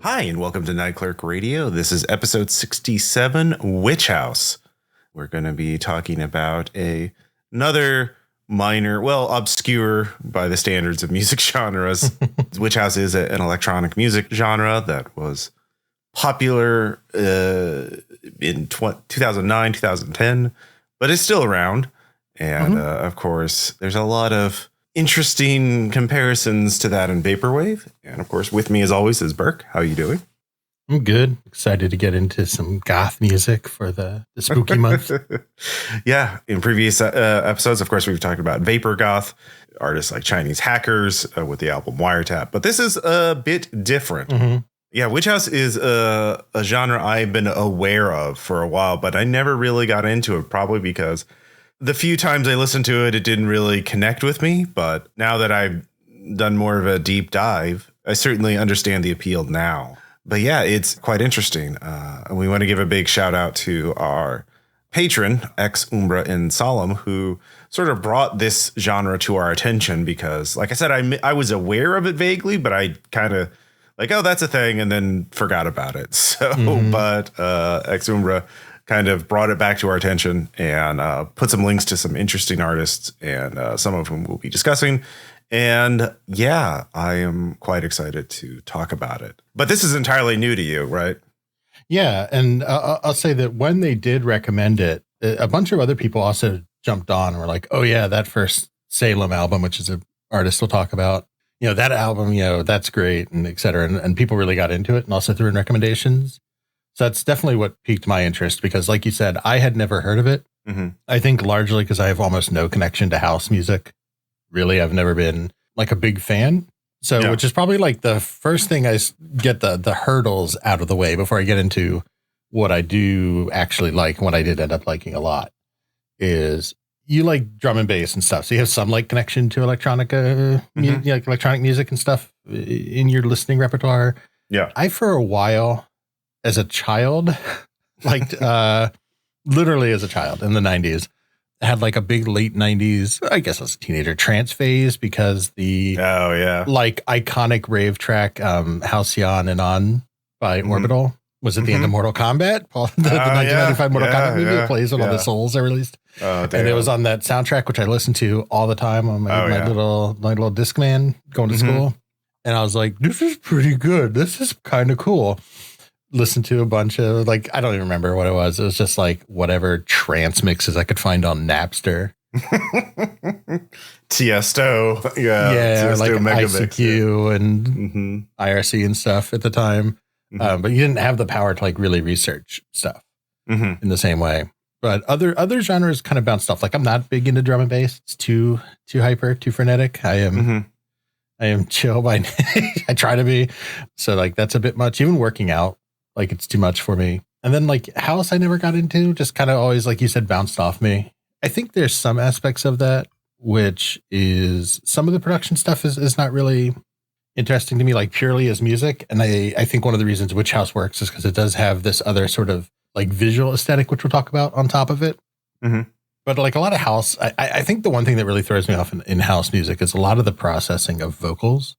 Hi, and welcome to Night Clerk Radio. This is episode 67, Witch House. We're going to be talking about another minor, obscure by the standards of music genres. Witch House is an electronic music genre that was popular in 2009, 2010, but it's still around. And of course, there's a lot of interesting comparisons to that in vaporwave. And of course, with me as always is Burke. How are you doing? I'm good. Excited to get into some goth music for the spooky month. Yeah. In previous episodes, of course, we've talked about vapor goth, artists like Chinese Hackers with the album Wiretap. But this is a bit different. Yeah, Witch House is a genre I've been aware of for a while, but I never really got into it, probably because the few times I listened to it, it didn't really connect with me. But now that I've done more of a deep dive, I certainly understand the appeal now. But yeah, it's quite interesting. And we want to give a big shout out to our patron, Ex Umbra in Solemn, who sort of brought this genre to our attention because, like I said, I was aware of it vaguely, but I kind of like, oh, that's a thing, and then forgot about it. So, but Ex Umbra kind of brought it back to our attention and put some links to some interesting artists, and some of whom we'll be discussing. And yeah, I am quite excited to talk about it. But this is entirely new to you, right? Yeah. And I'll say that when they did recommend it, a bunch of other people also jumped on and were like, oh, yeah, that first Salem album, which is an artist we'll talk about, that album, that's great, and et cetera. And people really got into it and also threw in recommendations. So that's definitely what piqued my interest because, like you said, I had never heard of it. I think largely because I have almost no connection to house music. Really, I've never been like a big fan. So, which is probably like the first thing I get the hurdles out of the way before I get into what I do actually like and what I did end up liking a lot is you like drum and bass and stuff. So you have some like connection to electronica, like electronic music and stuff in your listening repertoire. Yeah. I, for a while as a child, liked, literally as a child in the 90s, had like a big late 90s, I guess I was a teenager, trance phase because the like iconic rave track Halcyon and On by Orbital was at the end of Mortal Kombat. The 1995 Mortal Kombat movie that plays when all the souls are released. And it was on that soundtrack, which I listened to all the time on my little Discman going to school. And I was like, this is pretty good. This is kind of cool. Listened to a bunch of I don't even remember what it was. It was just like whatever trance mixes I could find on Napster. Tiesto. Tiesto like ICQ and IRC and stuff at the time. But you didn't have the power to really research stuff in the same way. But other genres kind of bounced off. Like I'm not big into drum and bass. It's too hyper, too frenetic. I am chill by I try to be. So that's a bit much. Even working out. It's too much for me. And then house I never got into, just kind of always, like you said, bounced off me. I think there's some aspects of that, which is some of the production stuff is not really interesting to me, purely as music. And I think one of the reasons Witch House works is because it does have this other sort of visual aesthetic, which we'll talk about on top of it. But a lot of house, I think the one thing that really throws me off in house music is a lot of the processing of vocals.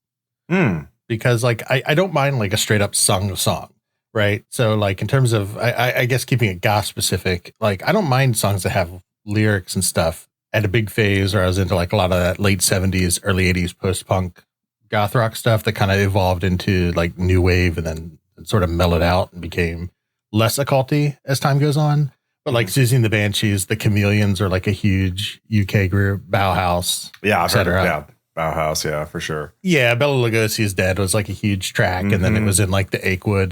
Because I don't mind a straight up sung song. Right. So in terms of, I guess keeping it goth specific, I don't mind songs that have lyrics and stuff. I had a big phase where I was into a lot of that late 70s, early 80s post-punk goth rock stuff that kind of evolved into new wave and then sort of mellowed out and became less occulty as time goes on. But Susie and the Banshees, the Chameleons are a huge UK group, Bauhaus, et cetera. Bauhaus, yeah, for sure. Yeah, Bela Lugosi's Dead was a huge track, and then it was in the Achewood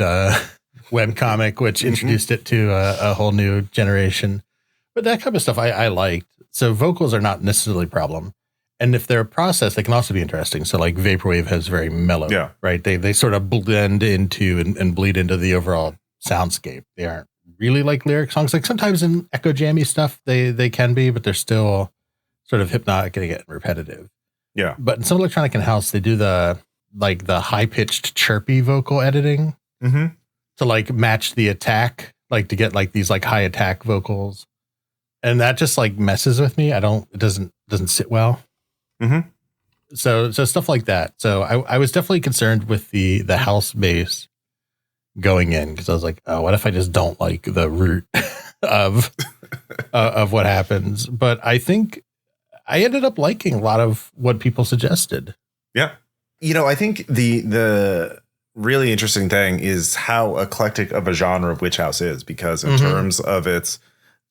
webcomic, which introduced it to a whole new generation. But that kind of stuff I liked. So vocals are not necessarily a problem. And if they're processed, they can also be interesting. So vaporwave has very mellow, right? They sort of blend into and bleed into the overall soundscape. They aren't really lyric songs. Sometimes in echo jammy stuff, they can be, but they're still sort of hypnotic and get repetitive. Yeah. But in some electronic and house, they do the high pitched chirpy vocal editing to match the attack, to get these high attack vocals. And that just messes with me. It doesn't sit well. So stuff like that. So I was definitely concerned with the house bass going in, because I was like, oh, what if I just don't like the root of what happens? But I think I ended up liking a lot of what people suggested. Yeah. I think the really interesting thing is how eclectic of a genre of Witch House is, because in terms of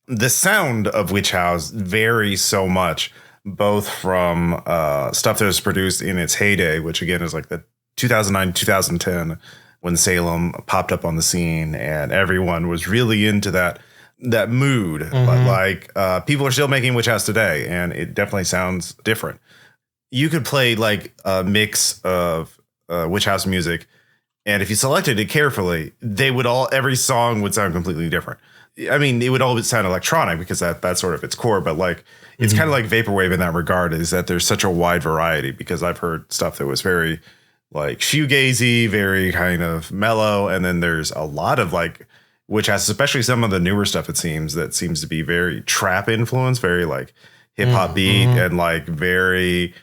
the sound of Witch House varies so much, both from stuff that was produced in its heyday, which again is like the 2009, 2010, when Salem popped up on the scene and everyone was really into that mood. But like people are still making Witch House today, and it definitely sounds different. You could play like a mix of Witch House music, and if you selected it carefully, every song would sound completely different. I mean, it would always sound electronic because that's sort of its core, but like it's kind of like vaporwave in that regard, is that there's such a wide variety, because I've heard stuff that was very like shoegazy, very kind of mellow, and then there's a lot of like Witch House, especially some of the newer stuff, it seems to be very trap influenced, very like hip hop beat, and like very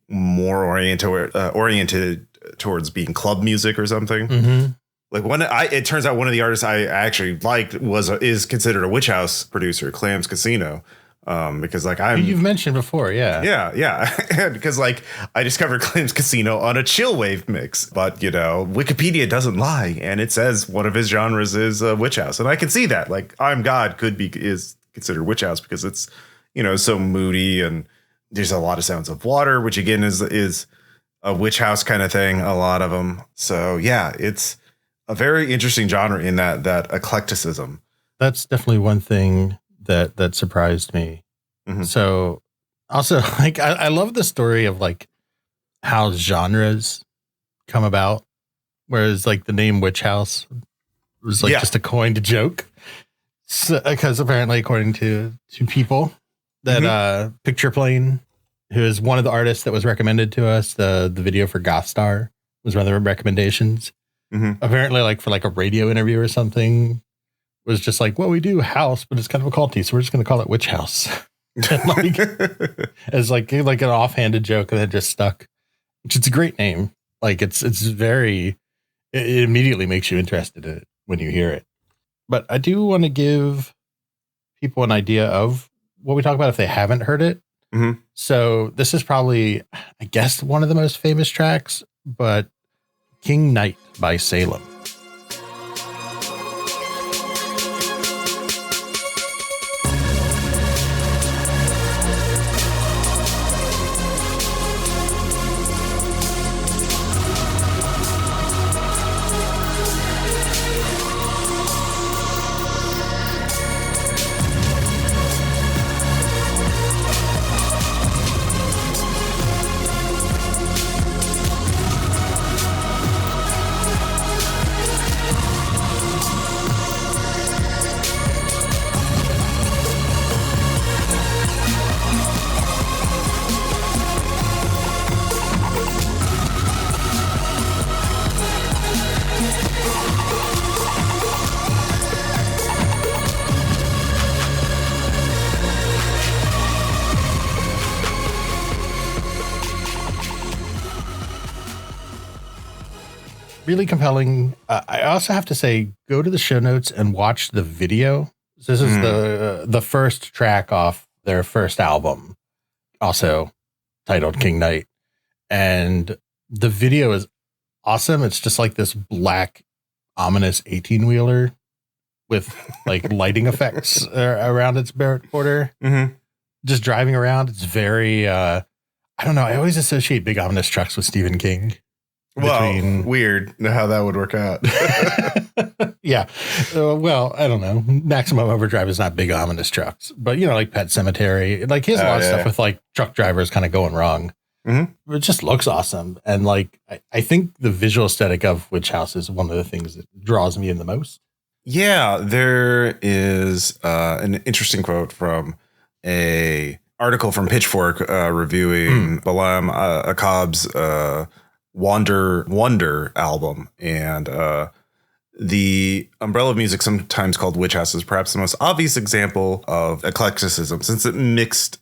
more oriented towards being club music or something. Like it turns out one of the artists I actually liked is considered a Witch House producer, Clams Casino. Because like you've mentioned before. Yeah. Because like I discovered Clams Casino on a chillwave mix, but Wikipedia doesn't lie. And it says one of his genres is Witch House. And I can see that, like I'm God is considered Witch House because it's, so moody, and there's a lot of sounds of water, which again is a Witch House kind of thing. A lot of them. So yeah, it's a very interesting genre in that eclecticism. That's definitely one thing that surprised me. So also, like, I love the story of like how genres come about, whereas like the name Witch House was like just a coined joke. So, because apparently, according to people, that Picture Plane, who is one of the artists that was recommended to us, the video for Goth Star was one of the recommendations. Apparently, like for like a radio interview or something, was just like, well, we do house, but it's kind of occulty, so we're just going to call it Witch House. Like, as like an offhanded joke, and it just stuck. Which it's a great name. Like it's very, it immediately makes you interested in it when you hear it. But I do want to give people an idea of what we talk about if they haven't heard it. So this is probably, I guess, one of the most famous tracks, but King Knight by Salem. Really compelling. I also have to say, go to the show notes and watch the video. This is the first track off their first album, also titled King Knight. And the video is awesome. It's just like this black, ominous 18-wheeler with like lighting effects around its border. Just driving around. It's very, I don't know. I always associate big, ominous trucks with Stephen King. Well, weird how that would work out. Yeah. Well, I don't know. Maximum Overdrive is not big, ominous trucks, but like Pet Cemetery, like he has a lot of stuff with like truck drivers kind of going wrong. It just looks awesome. And like, I think the visual aesthetic of Witch House is one of the things that draws me in the most. Yeah. There is an interesting quote from a article from Pitchfork reviewing Balaam Akab's Wonder album, and the umbrella of music, sometimes called Witch House, is perhaps the most obvious example of eclecticism, since it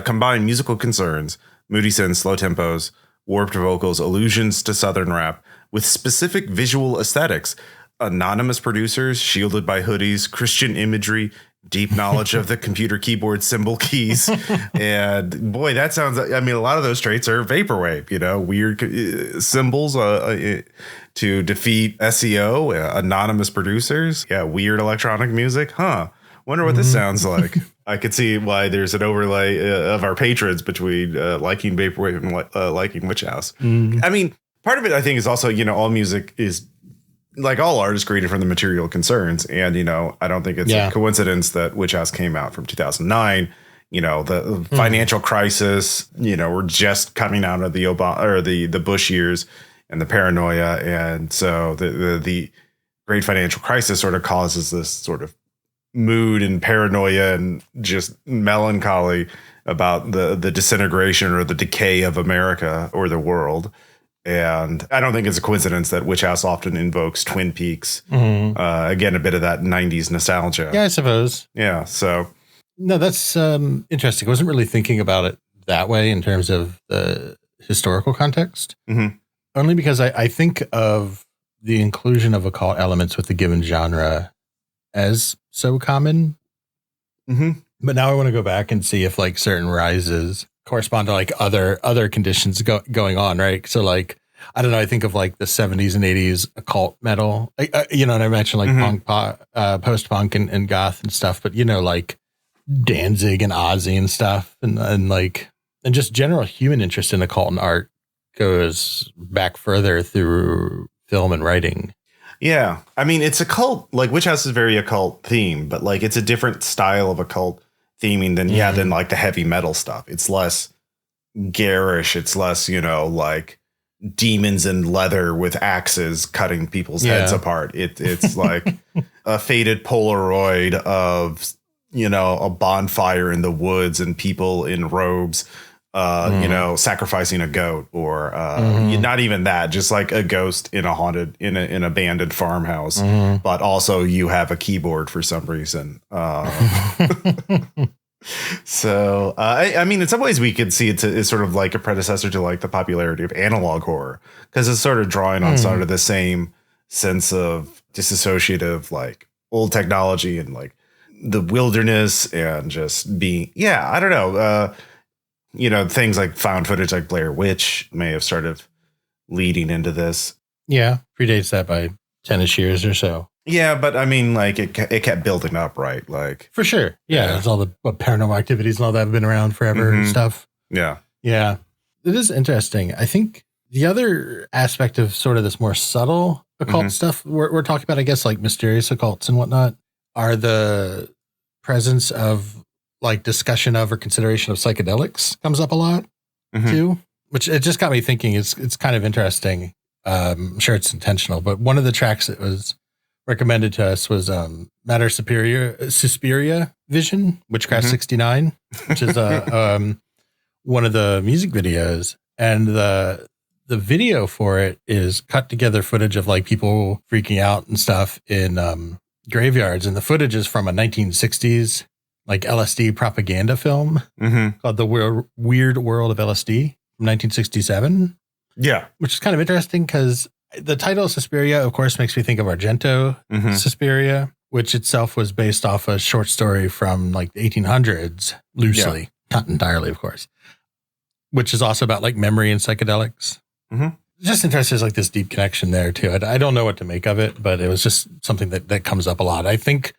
combined musical concerns, moody synths, slow tempos, warped vocals, allusions to southern rap, with specific visual aesthetics. anonymous producers shielded by hoodies, Christian imagery, deep knowledge of the computer keyboard symbol keys. And boy, that sounds, I mean, a lot of those traits are vaporwave, you know, weird symbols to defeat SEO, anonymous producers. Yeah. Weird electronic music. Huh. Wonder what this sounds like. I could see why there's an overlay of our patrons between liking vaporwave and liking Witch House. I mean, part of it, I think, is also, you know, all music is, like all art, is created from the material concerns. And, you know, I don't think it's a coincidence that Witch House came out from 2009. You know, the financial crisis, you know, we're just coming out of the the Bush years and the paranoia. And so the great financial crisis sort of causes this sort of mood and paranoia and just melancholy about the disintegration or the decay of America or the world. And I don't think it's a coincidence that Witch House often invokes Twin Peaks. Again, a bit of that 90s nostalgia. Yeah, I suppose. Yeah. So. No, that's interesting. I wasn't really thinking about it that way in terms of the historical context. Only because I think of the inclusion of occult elements with the given genre as so common. But now I want to go back and see if like certain rises correspond to like other conditions going on, right? So like, I don't know, I think of like the 70s and 80s occult metal, you know, and I mentioned like punk, post-punk and goth and stuff, but you know, like Danzig and Ozzy and stuff and just general human interest in occult and art goes back further through film and writing. Yeah. I mean, it's occult, like Witch House is very occult theme, but like it's a different style of occult theming than like the heavy metal stuff. It's less garish. It's less, you know, like demons in leather with axes cutting people's heads apart. It's like a faded Polaroid of, you know, a bonfire in the woods and people in robes, you know, sacrificing a goat or not even that, just like a ghost in a haunted, in an abandoned farmhouse. But also you have a keyboard for some reason. So, I mean, in some ways we could see it as sort of like a predecessor to like the popularity of analog horror, because it's sort of drawing on sort of the same sense of disassociative, like old technology and like the wilderness and just being, I don't know. You know, things like found footage like Blair Witch may have started leading into this. Yeah. Predates that by 10-ish years or so. Yeah, but I mean, like it kept building up, right? Like for sure. Yeah. There's all the paranormal activities and all that have been around forever and stuff. Yeah. Yeah. It is interesting. I think the other aspect of sort of this more subtle occult stuff we're talking about, I guess, like mysterious occults and whatnot, are the presence of like discussion of or consideration of psychedelics comes up a lot too, which it just got me thinking. It's kind of interesting. I'm sure it's intentional, but one of the tracks that was recommended to us was Matter Suspiria Vision, Witchcraft 69, which is one of the music videos, and the video for it is cut together footage of like people freaking out and stuff in graveyards, and the footage is from a 1960s like LSD propaganda film called The Weird World of LSD from 1967. Yeah. Which is kind of interesting because the title Suspiria, of course, makes me think of Argento Suspiria, which itself was based off a short story from like the 1800s, loosely, not entirely, of course, which is also about like memory and psychedelics. Just interesting, like this deep connection there too. I don't know what to make of it, but it was just something that comes up a lot. I think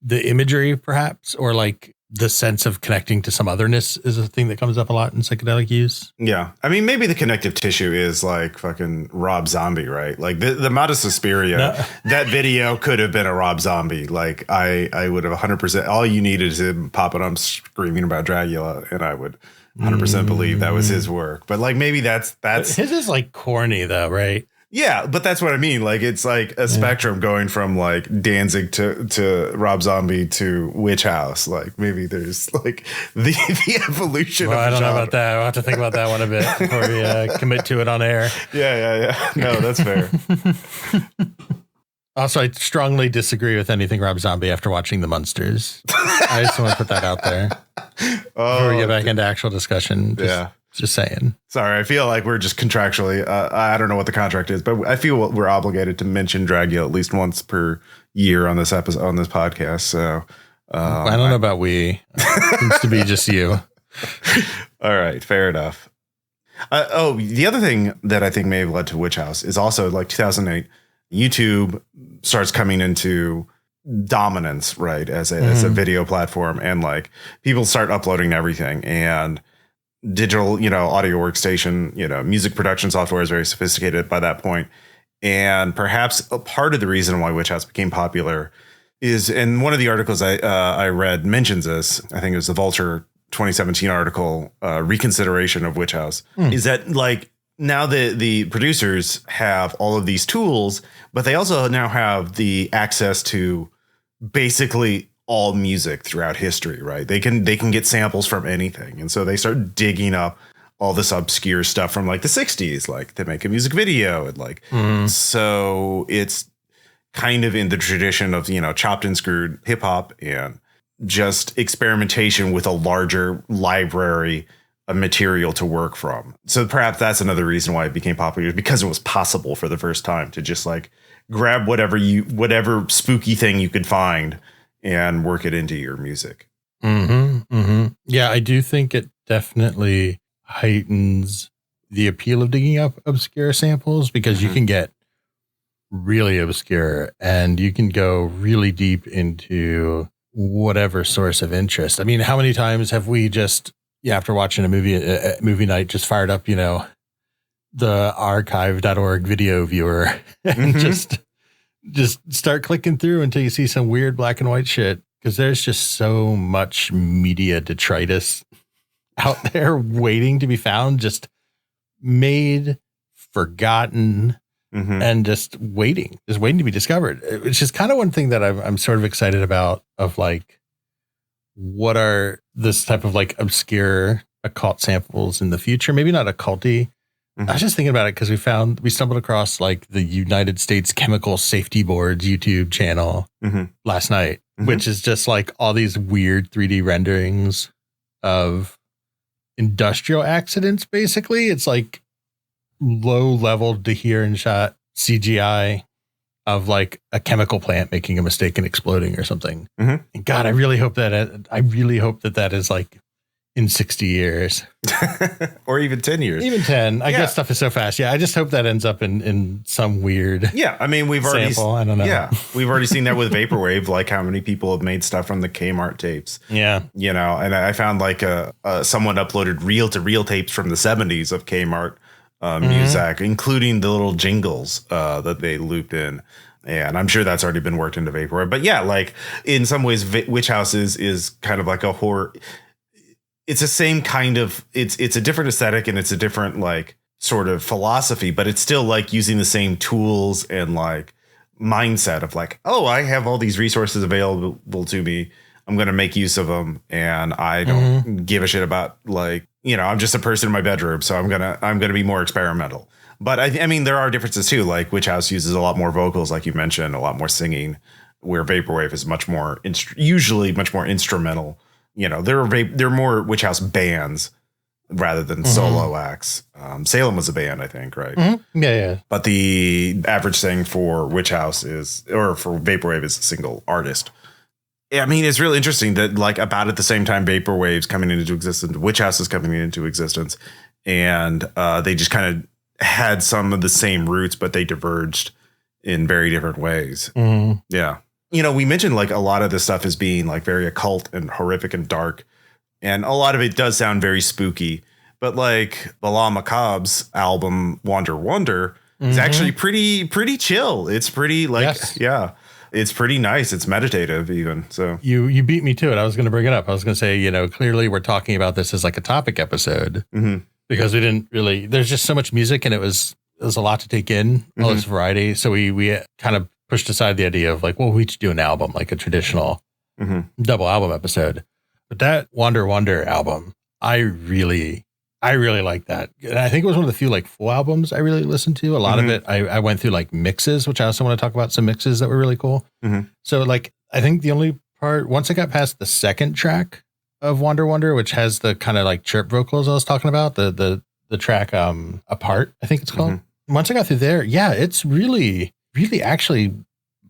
the imagery, perhaps, or like the sense of connecting to some otherness is a thing that comes up a lot in psychedelic use. Yeah. I mean, maybe the connective tissue is like fucking Rob Zombie, right? Like the Matter Suspiria, that video could have been a Rob Zombie. Like I would have 100%, all you needed is him popping up screaming about Dracula, and I would 100% believe that was his work. But like maybe that's his is like corny though, right? Yeah, but that's what I mean. Like it's like a spectrum going from like Danzig to Rob Zombie to Witch House. Like maybe there's like the evolution. Well, of I don't genre. know about that. I'll have to think about that one a bit before we commit to it on air. Yeah. No, that's fair. Also, I strongly disagree with anything Rob Zombie after watching The Munsters. I just want to put that out there before we get back into actual discussion. Yeah. Just saying. Sorry, I feel like we're just contractually, I don't know what the contract is, but I feel we're obligated to mention Dragula at least once per year on this episode, on this podcast. So I don't know about we. It seems to be just you. All right, fair enough. The other thing that I think may have led to Witch House is also like 2008, YouTube starts coming into dominance, right, as a video platform, and like people start uploading everything, and digital, audio workstation, music production software is very sophisticated by that point. And perhaps a part of the reason why Witch House became popular is, and one of the articles I read mentions this, I think it was the Vulture 2017 article, reconsideration of Witch House, is that like now the producers have all of these tools, but they also now have the access to basically all music throughout history, right? They can get samples from anything. And so they start digging up all this obscure stuff from like the 60s, like to make a music video. And like, so it's kind of in the tradition of, chopped and screwed hip hop and just experimentation with a larger library of material to work from. So perhaps that's another reason why it became popular, because it was possible for the first time to just like grab whatever spooky thing you could find and work it into your music. Yeah, I do think it definitely heightens the appeal of digging up obscure samples, because you can get really obscure and you can go really deep into whatever source of interest. I mean, how many times have we just, after watching a movie night, just fired up, the archive.org video viewer and just start clicking through until you see some weird black and white shit, because there's just so much media detritus out there waiting to be found, just made, forgotten, and just waiting to be discovered. Which is kind of one thing that I'm sort of excited about, of like, what are this type of like obscure occult samples in the future? Maybe not occulty. I was just thinking about it because we stumbled across like the United States Chemical Safety Board's YouTube channel last night, which is just like all these weird 3D renderings of industrial accidents. Basically, it's like low level to hear and shot CGI of like a chemical plant making a mistake and exploding or something. And God, I really hope that is like in 60 years or even 10 years, even 10. I guess stuff is so fast. Yeah. I just hope that ends up in some weird. Yeah. I mean, we've already, sample. I don't know. Yeah. We've already seen that with vaporwave, like how many people have made stuff from the Kmart tapes. Yeah. And I found like someone uploaded reel to reel tapes from the 70s of Kmart music, including the little jingles that they looped in. And I'm sure that's already been worked into vaporwave. But yeah, like in some ways, Witch House is kind of like a horror. It's the same kind of, it's a different aesthetic and it's a different like sort of philosophy, but it's still like using the same tools and like mindset of like, oh, I have all these resources available to me. I'm going to make use of them. And I don't give a shit about like, I'm just a person in my bedroom. So I'm going to be more experimental. But I mean, there are differences too. Like Witch House uses a lot more vocals, like you mentioned, a lot more singing, where vaporwave is much more, usually much more instrumental. There are more Witch House bands rather than solo acts. Salem was a band, I think, right? Yeah. But the average thing for Witch House or for vaporwave is a single artist. I mean, it's really interesting that like about at the same time vaporwave's coming into existence, Witch House is coming into existence, and they just kind of had some of the same roots, but they diverged in very different ways. Yeah. We mentioned like a lot of this stuff is being like very occult and horrific and dark. And a lot of it does sound very spooky. But like Bala Macabre's album Wander Wonder is actually pretty chill. It's pretty like, it's pretty nice. It's meditative even. So you beat me to it. I was going to bring it up. I was going to say, clearly we're talking about this as like a topic episode because we didn't really, there's just so much music and it was a lot to take in, all this variety. So we kind of pushed aside the idea of like, well, we should do an album, like a traditional double album episode. But that Wander Wonder album, I really like that. And I think it was one of the few like full albums I really listened to. A lot of it, I went through like mixes, which I also want to talk about some mixes that were really cool. So like, I think the only part, once I got past the second track of Wander Wonder, which has the kind of like chirp vocals I was talking about, the track Apart, I think it's called. Once I got through there, yeah, it's really, really actually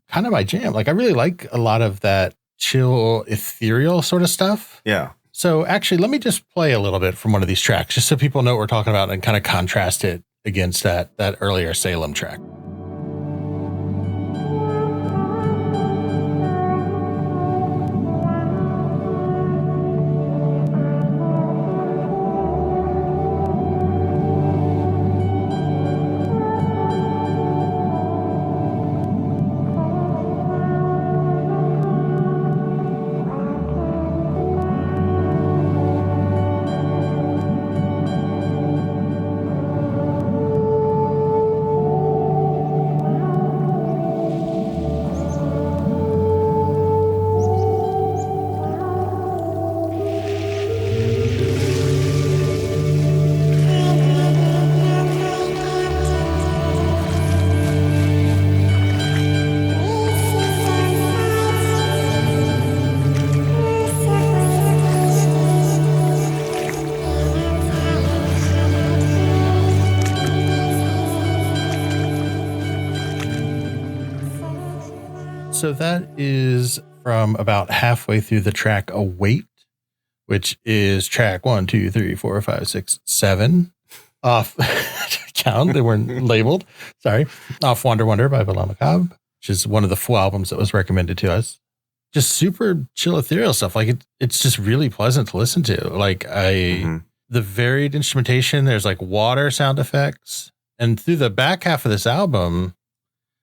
kind of my jam. Like I really like a lot of that chill, ethereal sort of stuff. Yeah. So actually, let me just play a little bit from one of these tracks, just so people know what we're talking about and kind of contrast it against that earlier Salem track. So that is from about halfway through the track Await, which is track 1, 2, 3, 4, 5, 6, 7 off count. They weren't labeled. Sorry. Off Wander Wonder by Vaporwave, which is one of the full albums that was recommended to us. Just super chill ethereal stuff. Like it's just really pleasant to listen to. Like the varied instrumentation, there's like water sound effects. And through the back half of this album,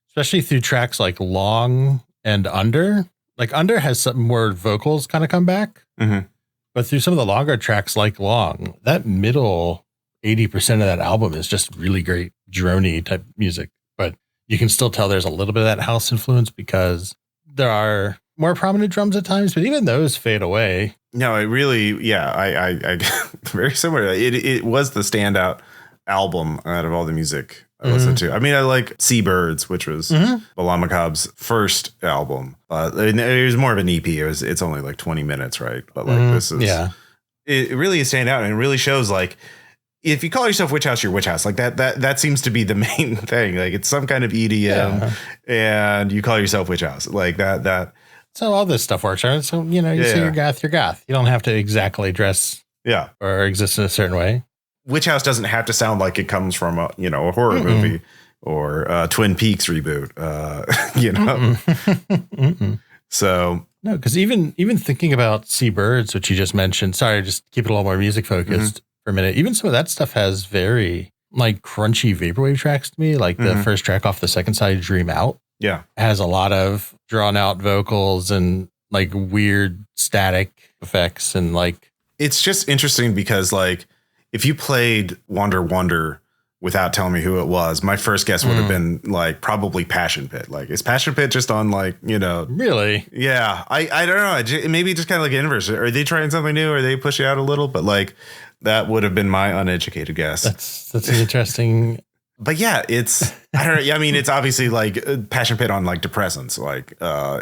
especially through tracks like Long and Under, like Under has some more vocals kind of come back. But through some of the longer tracks like Long, that middle 80% of that album is just really great droney type music. But you can still tell there's a little bit of that house influence because there are more prominent drums at times, but even those fade away. No, it really, yeah, I very similar. It was the standout album out of all the music I listened to. I mean, I like Seabirds, which was Balamacab's first album, but it was more of an EP. It's only like 20 minutes, right? But like this is, it really is stand out, and it really shows like if you call yourself Witch House, you're Witch House. Like that seems to be the main thing. Like it's some kind of EDM, and you call yourself Witch House. Like that. So all this stuff works, right? So you say you're goth, you're goth. You don't have to exactly dress, or exist in a certain way. Witch House doesn't have to sound like it comes from a horror movie or a Twin Peaks reboot, So no, because even thinking about Seabirds, which you just mentioned, sorry, just keep it a little more music focused for a minute. Even some of that stuff has very like crunchy vaporwave tracks to me. Like the first track off the second side, Dream Out, has a lot of drawn out vocals and like weird static effects, and like it's just interesting because like if you played Wander Wonder without telling me who it was, my first guess would have been like probably Passion Pit. Like, is Passion Pit just on like, Really? Yeah. I don't know. Maybe just kind of like inverse. Are they trying something new? Are they pushing out a little? But like that would have been my uneducated guess. That's an interesting. But yeah, I don't know. I mean, it's obviously like Passion Pit on like depressants. Like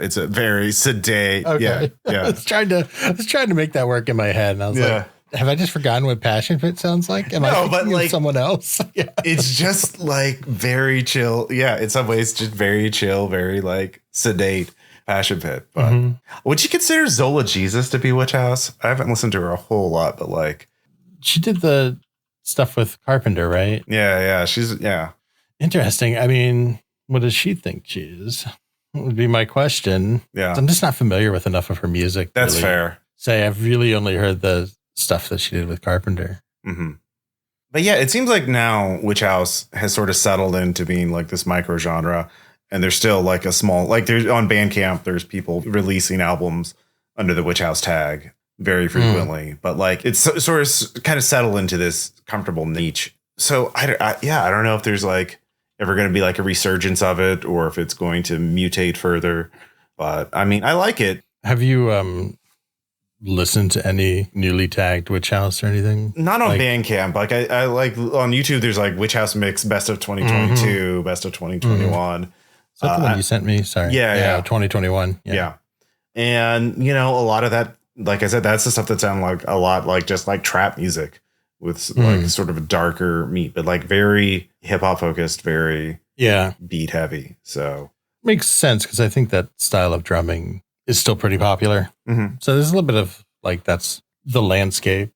it's a very sedate. Okay. Yeah. I was trying to make that work in my head. And I was like, have I just forgotten what Passion Pit sounds like? Am I thinking of someone else? It's just like very chill. Yeah, in some ways, just very chill, very like sedate Passion Pit. But would you consider Zola Jesus to be Witch House? I haven't listened to her a whole lot, but like she did the stuff with Carpenter, right? Yeah. She's interesting. I mean, what does she think she is? Would be my question. Yeah, I'm just not familiar with enough of her music. That's really fair. Say I've really only heard the stuff that she did with Carpenter. But yeah, it seems like now Witch House has sort of settled into being like this micro genre, and there's still like a small, like there's on Bandcamp, there's people releasing albums under the Witch House tag very frequently, but like it's sort of kind of settled into this comfortable niche. So I don't know if there's like ever going to be like a resurgence of it or if it's going to mutate further, but I mean, I like it. Have you, listen to any newly tagged Witch House or anything? Not on Bandcamp. Like I like on YouTube, there's like Witch House Mix, Best of 2022, Best of 2021. Is that the one you sent me? Sorry. Yeah. 2021. Yeah. And, a lot of that like I said, that's the stuff that sounded like a lot like just like trap music with like sort of a darker meat, but like very hip hop focused, very beat heavy. So makes sense because I think that style of drumming is still pretty popular. So there's a little bit of like that's the landscape.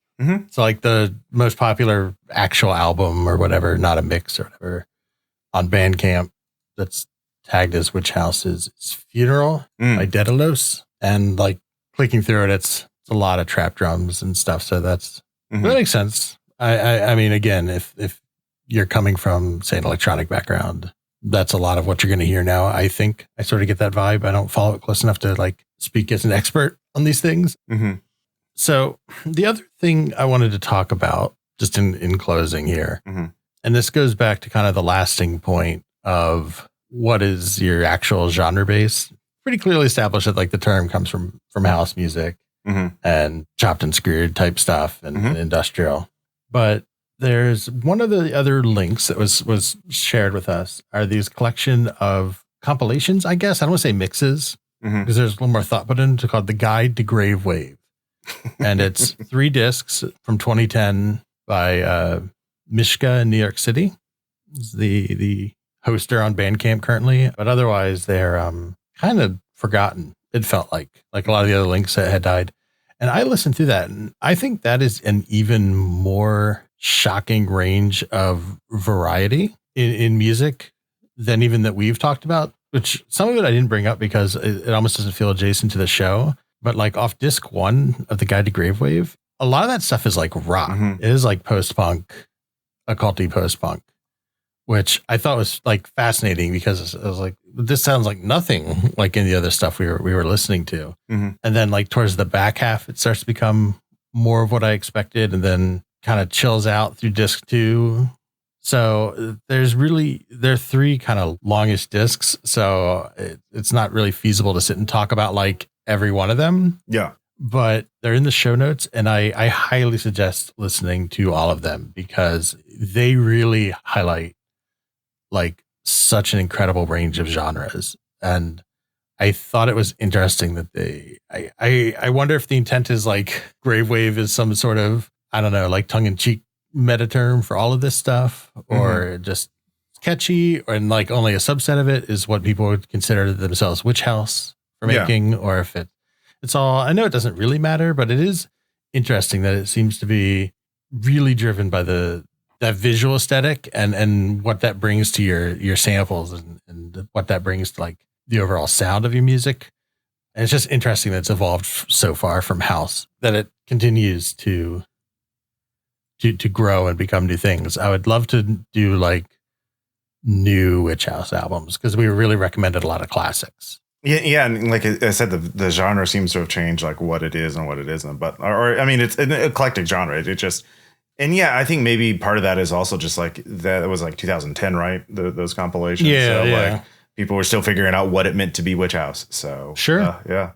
So like the most popular actual album or whatever, not a mix or whatever, on Bandcamp that's tagged as Witch House is Funeral by Daedalus. And like clicking through it, it's a lot of trap drums and stuff. So that makes sense. I mean, again, if you're coming from, say, an electronic background, that's a lot of what you're going to hear now. I think I sort of get that vibe. I don't follow it close enough to like speak as an expert on these things. So the other thing I wanted to talk about just in closing here, and this goes back to kind of the lasting point of what is your actual genre base. Pretty clearly established that like the term comes from house music and chopped and screwed type stuff and industrial. But there's one of the other links that was shared with us are these collection of compilations, I guess. I don't want to say mixes because there's a little more thought put into called The Guide to Grave Wave. And it's 3 discs from 2010 by Mishka in New York City. It's the hoster on Bandcamp currently, but otherwise they're kind of forgotten. It felt like a lot of the other links that had died. And I listened through that, and I think that is an even more shocking range of variety in music than even that we've talked about, which some of it I didn't bring up because it almost doesn't feel adjacent to the show. But like off disc 1 of The Guide to Grave Wave, a lot of that stuff is like rock. It is like post-punk, occulty post-punk, which I thought was like fascinating because I was like, this sounds like nothing like any other stuff we were listening to. And then like towards the back half, it starts to become more of what I expected and then kind of chills out through disc 2. So there are 3 kind of longest discs. So it's not really feasible to sit and talk about like every one of them. Yeah. But they're in the show notes, and I highly suggest listening to all of them because they really highlight like such an incredible range of genres. And I thought it was interesting that I wonder if the intent is like Grave Wave is some sort of, I don't know, like tongue in cheek meta term for all of this stuff, or just catchy, and like only a subset of it is what people would consider themselves Witch House for making, or if it's all, I know it doesn't really matter, but it is interesting that it seems to be really driven by that visual aesthetic and what that brings to your samples and what that brings to like the overall sound of your music. And it's just interesting that it's evolved so far from house that it continues to grow and become new things. I would love to do like new Witch House albums because we really recommended a lot of classics. Yeah, and like I said, the genre seems to have changed, like what it is and what it isn't. But or I mean, it's an eclectic genre. It just, and yeah, I think maybe part of that is also just like that. It was like 2010, right? Those compilations. Yeah, so yeah. Like people were still figuring out what it meant to be Witch House. So sure, yeah,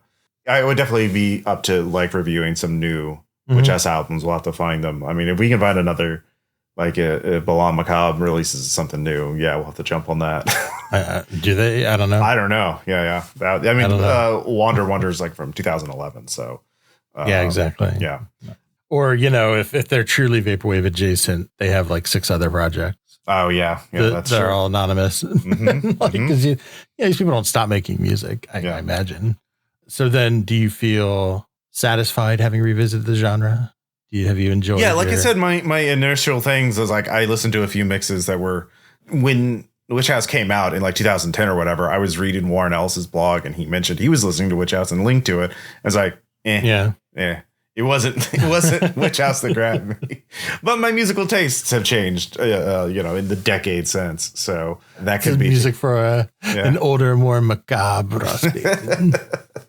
I would definitely be up to like reviewing some new Witch House albums. We'll have to find them. I mean, if we can find another, like a Balan Macabre releases something new, yeah, we'll have to jump on that. Do they? I don't know. I don't know. Yeah. I mean, Wander Wonders like from 2011. So yeah, exactly. Yeah. Or, you know, if they're truly vaporwave adjacent, they have like 6 other projects. Oh yeah, that's they're true. all anonymous. Because these people don't stop making music. I imagine. So then, do you feel satisfied having revisited the genre? Have you enjoyed? Yeah, like I said, my initial things was like I listened to a few mixes that were when Witch House came out in like 2010 or whatever. I was reading Warren Ellis's blog and he mentioned he was listening to Witch House and linked to it. I was like, yeah. It wasn't Witch House that grabbed me, but my musical tastes have changed, in the decade since. So that could be music for an older, more macabre.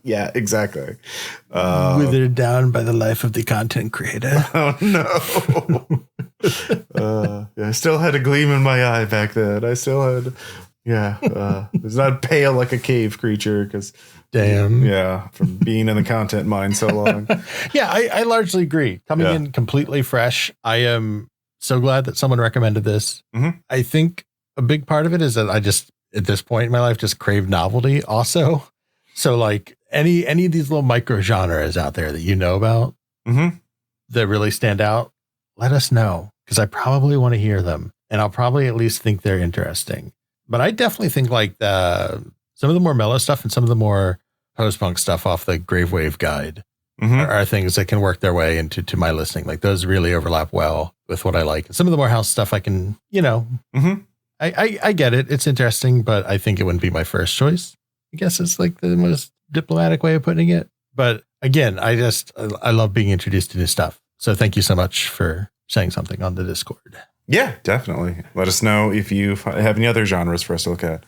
Yeah, exactly. Withered down by the life of the content creator. Oh no! I still had a gleam in my eye back then. I still had, it's not pale like a cave creature because. Damn. Yeah, from being in the content mine so long. Yeah, I largely agree. Coming in completely fresh, I am so glad that someone recommended this. I think a big part of it is that I just, at this point in my life, just crave novelty also. So like any of these little micro genres out there that you know about that really stand out, let us know, because I probably want to hear them, and I'll probably at least think they're interesting. But I definitely think like some of the more mellow stuff and some of the more post-punk stuff off the Gravewave guide are things that can work their way into my listening. Like those really overlap well with what I like. And some of the more house stuff I can, I get it. It's interesting, but I think it wouldn't be my first choice. I guess it's like the most diplomatic way of putting it. But again, I love being introduced to new stuff. So thank you so much for saying something on the Discord. Yeah, definitely. Let us know if you have any other genres for us to look at.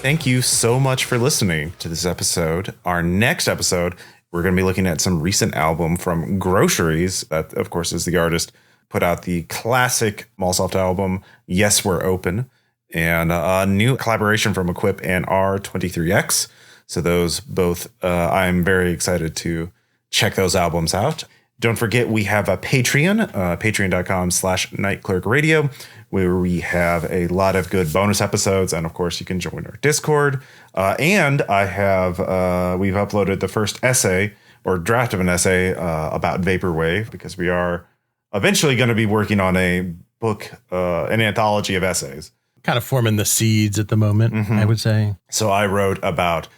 Thank you so much for listening to this episode. Our next episode, we're going to be looking at some recent album from Groceries. That, of course, is the artist put out the classic Mallsoft album, Yes, We're Open, and a new collaboration from Equip and R23X. So those both, I'm very excited to check those albums out. Don't forget, we have a Patreon, patreon.com/nightclerkradio, where we have a lot of good bonus episodes. And of course, you can join our Discord. And we've uploaded the first essay or draft of an essay about vaporwave, because we are eventually going to be working on a book, an anthology of essays. Kind of forming the seeds at the moment, I would say. So I wrote about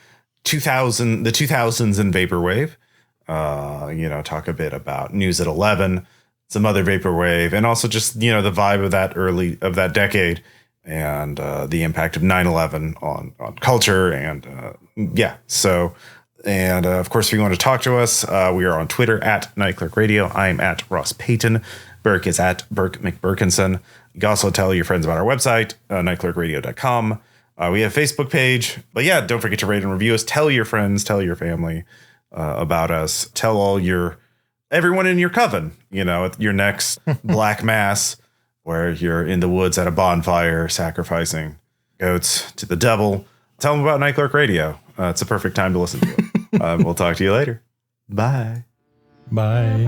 the 2000s in vaporwave. Talk a bit about News at 11, some other vaporwave, and also just, the vibe of that decade and the impact of 9/11 on culture. And of course, if you want to talk to us, we are on Twitter at Nightclerk Radio. I'm at Ross Payton. Burke is at Burke McBurkinson. You can also tell your friends about our website, nightclerkradio.com. We have a Facebook page. But yeah, don't forget to rate and review us. Tell your friends, tell your family about us. Tell everyone in your coven, at your next Black Mass, where you're in the woods at a bonfire sacrificing goats to the devil. Tell them about Nightclerk Radio. It's a perfect time to listen to it. We'll talk to you later. Bye. Bye.